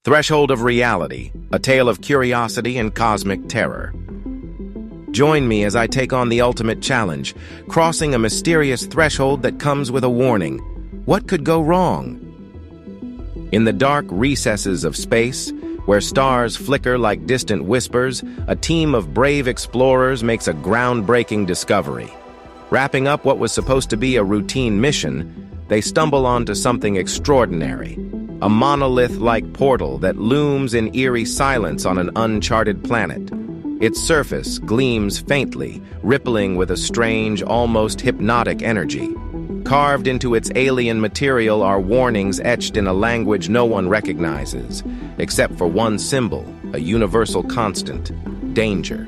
Threshold of Reality, a tale of curiosity and cosmic terror. Join me as I take on the ultimate challenge, crossing a mysterious threshold that comes with a warning. What could go wrong? In the dark recesses of space, where stars flicker like distant whispers, a team of brave explorers makes a groundbreaking discovery. Wrapping up what was supposed to be a routine mission, they stumble onto something extraordinary. A monolith-like portal that looms in eerie silence on an uncharted planet. Its surface gleams faintly, rippling with a strange, almost hypnotic energy. Carved into its alien material are warnings etched in a language no one recognizes, except for one symbol, a universal constant: danger.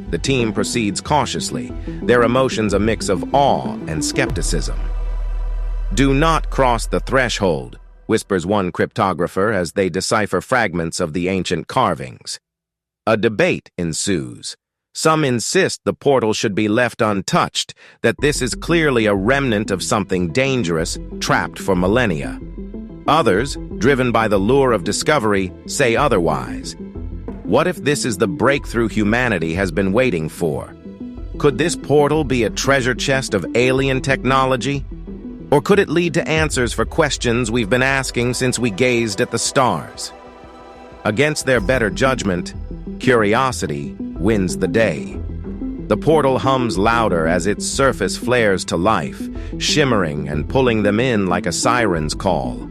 The team proceeds cautiously, their emotions a mix of awe and skepticism. "Do not cross the threshold," whispers one cryptographer as they decipher fragments of the ancient carvings. A debate ensues. Some insist the portal should be left untouched, that this is clearly a remnant of something dangerous, trapped for millennia. Others, driven by the lure of discovery, say otherwise. What if this is the breakthrough humanity has been waiting for? Could this portal be a treasure chest of alien technology? Or could it lead to answers for questions we've been asking since we gazed at the stars? Against their better judgment, curiosity wins the day. The portal hums louder as its surface flares to life, shimmering and pulling them in like a siren's call.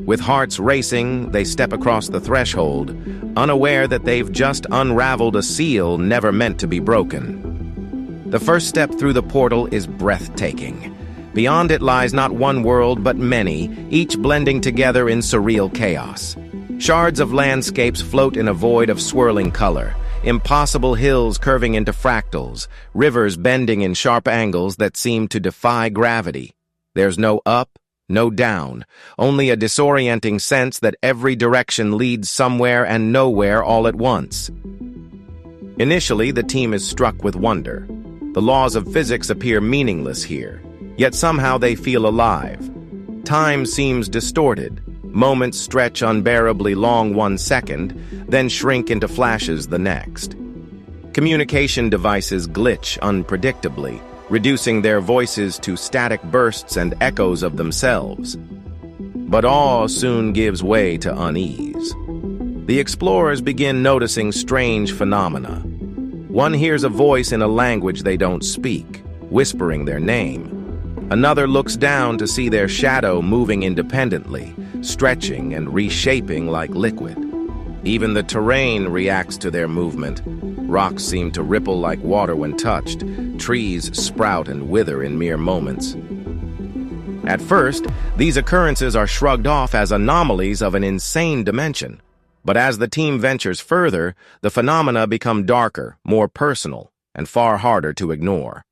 With hearts racing, they step across the threshold, unaware that they've just unraveled a seal never meant to be broken. The first step through the portal is breathtaking. Beyond it lies not one world but many, each blending together in surreal chaos. Shards of landscapes float in a void of swirling color, impossible hills curving into fractals, rivers bending in sharp angles that seem to defy gravity. There's no up, no down, only a disorienting sense that every direction leads somewhere and nowhere all at once. Initially, the team is struck with wonder. The laws of physics appear meaningless here, yet somehow they feel alive. Time seems distorted. Moments stretch unbearably long 1 second, then shrink into flashes the next. Communication devices glitch unpredictably, reducing their voices to static bursts and echoes of themselves. But awe soon gives way to unease. The explorers begin noticing strange phenomena. One hears a voice in a language they don't speak, whispering their name. Another looks down to see their shadow moving independently, stretching and reshaping like liquid. Even the terrain reacts to their movement. Rocks seem to ripple like water when touched. Trees sprout and wither in mere moments. At first, these occurrences are shrugged off as anomalies of an insane dimension. But as the team ventures further, the phenomena become darker, more personal, and far harder to ignore.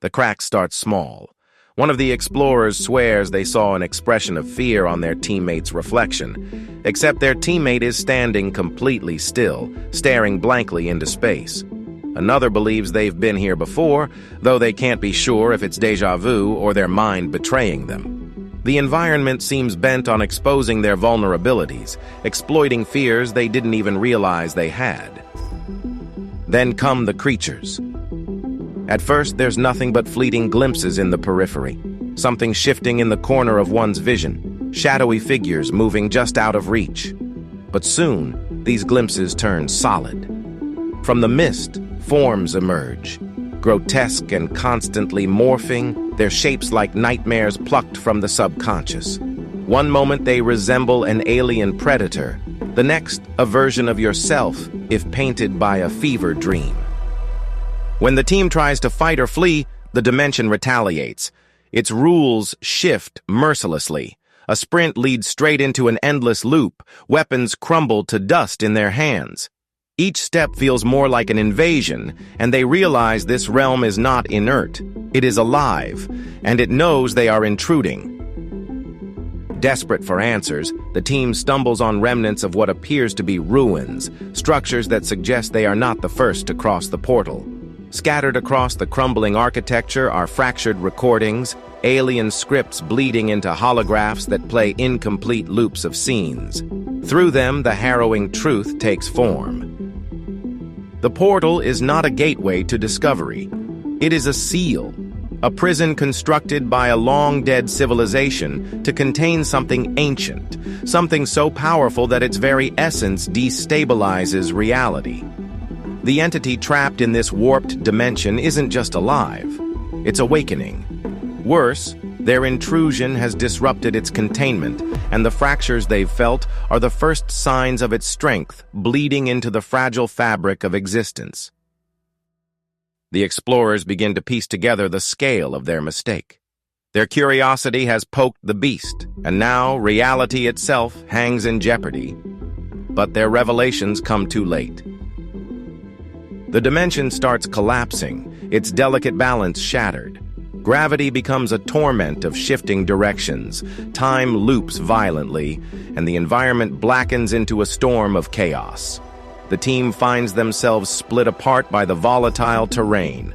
The cracks start small. One of the explorers swears they saw an expression of fear on their teammate's reflection, except their teammate is standing completely still, staring blankly into space. Another believes they've been here before, though they can't be sure if it's déjà vu or their mind betraying them. The environment seems bent on exposing their vulnerabilities, exploiting fears they didn't even realize they had. Then come the creatures. At first, there's nothing but fleeting glimpses in the periphery, something shifting in the corner of one's vision, shadowy figures moving just out of reach. But soon, these glimpses turn solid. From the mist, forms emerge, grotesque and constantly morphing, their shapes like nightmares plucked from the subconscious. One moment they resemble an alien predator, the next a version of yourself if painted by a fever dream. When the team tries to fight or flee, the dimension retaliates. Its rules shift mercilessly. A sprint leads straight into an endless loop. Weapons crumble to dust in their hands. Each step feels more like an invasion, and they realize this realm is not inert. It is alive, and it knows they are intruding. Desperate for answers, the team stumbles on remnants of what appears to be ruins, structures that suggest they are not the first to cross the portal. Scattered across the crumbling architecture are fractured recordings, alien scripts bleeding into holographs that play incomplete loops of scenes. Through them, the harrowing truth takes form. The portal is not a gateway to discovery. It is a seal, a prison constructed by a long-dead civilization to contain something ancient, something so powerful that its very essence destabilizes reality. The entity trapped in this warped dimension isn't just alive, it's awakening. Worse, their intrusion has disrupted its containment, and the fractures they've felt are the first signs of its strength bleeding into the fragile fabric of existence. The explorers begin to piece together the scale of their mistake. Their curiosity has poked the beast, and now reality itself hangs in jeopardy. But their revelations come too late. The dimension starts collapsing, its delicate balance shattered. Gravity becomes a torment of shifting directions, time loops violently, and the environment blackens into a storm of chaos. The team finds themselves split apart by the volatile terrain.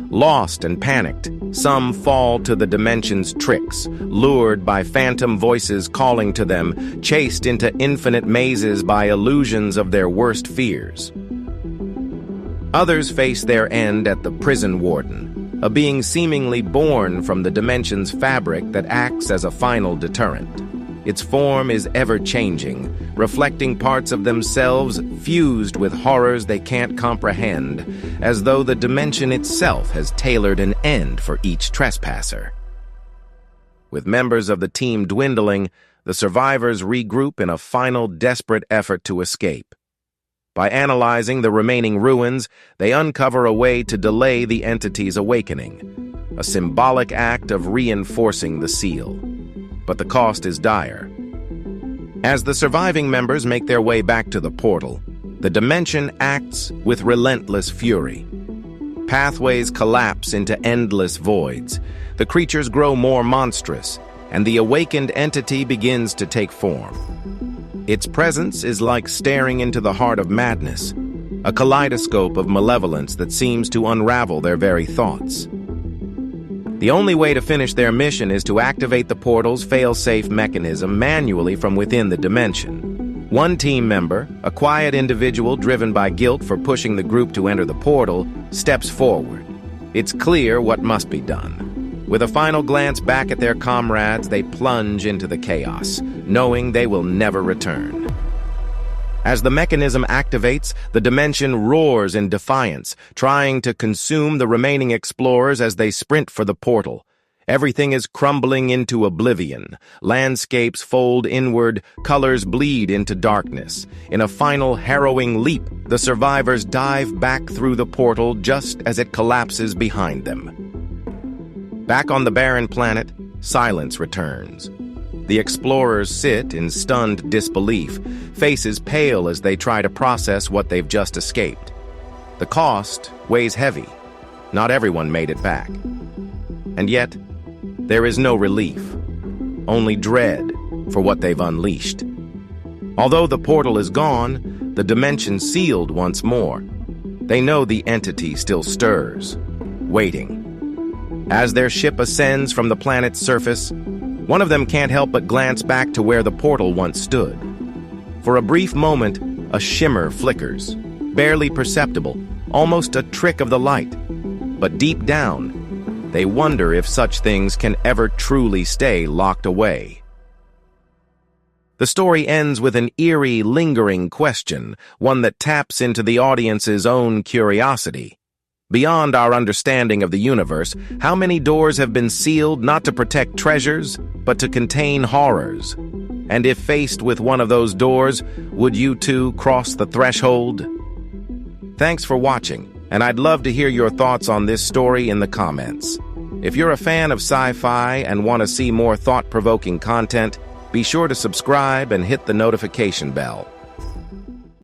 Lost and panicked, some fall to the dimension's tricks, lured by phantom voices calling to them, chased into infinite mazes by illusions of their worst fears. Others face their end at the prison warden, a being seemingly born from the dimension's fabric that acts as a final deterrent. Its form is ever-changing, reflecting parts of themselves fused with horrors they can't comprehend, as though the dimension itself has tailored an end for each trespasser. With members of the team dwindling, the survivors regroup in a final desperate effort to escape. By analyzing the remaining ruins, they uncover a way to delay the entity's awakening, a symbolic act of reinforcing the seal. But the cost is dire. As the surviving members make their way back to the portal, the dimension acts with relentless fury. Pathways collapse into endless voids, the creatures grow more monstrous, and the awakened entity begins to take form. Its presence is like staring into the heart of madness, a kaleidoscope of malevolence that seems to unravel their very thoughts. The only way to finish their mission is to activate the portal's fail-safe mechanism manually from within the dimension. One team member, a quiet individual driven by guilt for pushing the group to enter the portal, steps forward. It's clear what must be done. With a final glance back at their comrades, they plunge into the chaos, knowing they will never return. As the mechanism activates, the dimension roars in defiance, trying to consume the remaining explorers as they sprint for the portal. Everything is crumbling into oblivion. Landscapes fold inward, colors bleed into darkness. In a final harrowing leap, the survivors dive back through the portal just as it collapses behind them. Back on the barren planet, silence returns. The explorers sit in stunned disbelief, faces pale as they try to process what they've just escaped. The cost weighs heavy. Not everyone made it back. And yet, there is no relief, only dread for what they've unleashed. Although the portal is gone, the dimension sealed once more. They know the entity still stirs, waiting. As their ship ascends from the planet's surface, one of them can't help but glance back to where the portal once stood. For a brief moment, a shimmer flickers, barely perceptible, almost a trick of the light. But deep down, they wonder if such things can ever truly stay locked away. The story ends with an eerie, lingering question, one that taps into the audience's own curiosity. Beyond our understanding of the universe, how many doors have been sealed not to protect treasures, but to contain horrors? And if faced with one of those doors, would you too cross the threshold? Thanks for watching, and I'd love to hear your thoughts on this story in the comments. If you're a fan of sci-fi and want to see more thought-provoking content, be sure to subscribe and hit the notification bell.